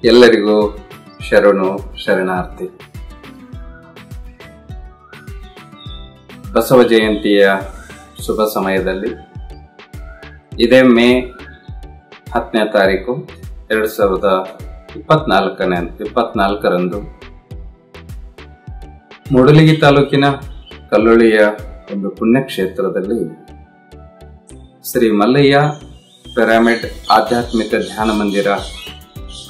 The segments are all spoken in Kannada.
ಎಲ್ಲರಿಗೂ ಶರಣು ಶರಣಾರ್ಥಿ. ಬಸವ ಜಯಂತಿಯ ಶುಭ ಸಮಯದಲ್ಲಿ ಇದೇ ಮೇ 10ನೇ ತಾರೀಕು 2024ರಂದು ಮೂಡಲಗಿ ತಾಲೂಕಿನ ಕಲ್ಲೊಳ್ಳಿಯ ಒಂದು ಪುಣ್ಯಕ್ಷೇತ್ರದಲ್ಲಿ ಶ್ರೀ ಮಲ್ಲಯ್ಯ ಪಿರಮಿಡ್ ಆಧ್ಯಾತ್ಮಿಕ ಧ್ಯಾನ ಮಂದಿರ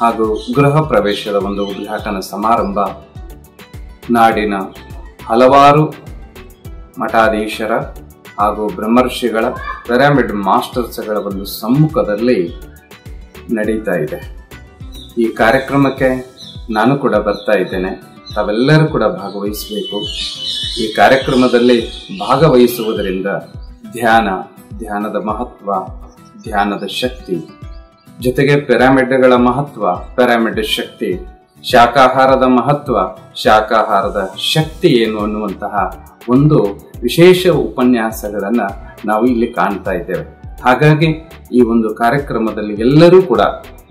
ಹಾಗೂ ಗೃಹ ಪ್ರವೇಶದ ಒಂದು ಉದ್ಘಾಟನಾ ಸಮಾರಂಭ ನಾಡಿನ ಹಲವಾರು ಮಠಾಧೀಶರ ಹಾಗೂ ಬ್ರಹ್ಮರ್ಷಿಗಳ ಪಿರಮಿಡ್ ಮಾಸ್ಟರ್ಸ್ಗಳ ಒಂದು ಸಮ್ಮುಖದಲ್ಲಿ ನಡೀತಾ ಇದೆ. ಈ ಕಾರ್ಯಕ್ರಮಕ್ಕೆ ನಾನು ಕೂಡ ಬರ್ತಾ ಇದ್ದೇನೆ. ತಾವೆಲ್ಲರೂ ಕೂಡ ಭಾಗವಹಿಸಬೇಕು. ಈ ಕಾರ್ಯಕ್ರಮದಲ್ಲಿ ಭಾಗವಹಿಸುವುದರಿಂದ ಧ್ಯಾನದ ಮಹತ್ವ, ಧ್ಯಾನದ ಶಕ್ತಿ, ಜೊತೆಗೆ ಪಿರಮಿಡ್ಗಳ ಮಹತ್ವ, ಪಿರಮಿಡ್ ಶಕ್ತಿ, ಶಾಖಾಹಾರದ ಮಹತ್ವ, ಶಾಖಾಹಾರದ ಶಕ್ತಿ ಏನು ಅನ್ನುವಂತಹ ಒಂದು ವಿಶೇಷ ಉಪನ್ಯಾಸಗಳನ್ನ ನಾವು ಇಲ್ಲಿ ಕಾಣ್ತಾ ಇದ್ದೇವೆ. ಹಾಗಾಗಿ ಈ ಒಂದು ಕಾರ್ಯಕ್ರಮದಲ್ಲಿ ಎಲ್ಲರೂ ಕೂಡ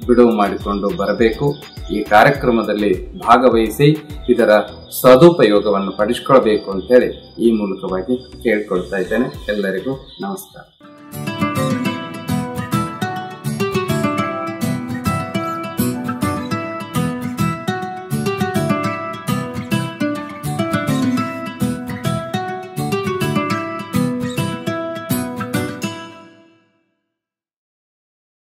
ಬಿಡುವು ಮಾಡಿಕೊಂಡು ಬರಬೇಕು. ಈ ಕಾರ್ಯಕ್ರಮದಲ್ಲಿ ಭಾಗವಹಿಸಿ ಇದರ ಸದುಪಯೋಗವನ್ನು ಪಡಿಸಿಕೊಳ್ಬೇಕು ಅಂತೇಳಿ ಈ ಮೂಲಕವಾಗಿ ಕೇಳ್ಕೊಳ್ತಾ ಇದ್ದೇನೆ. ಎಲ್ಲರಿಗೂ ನಮಸ್ಕಾರ.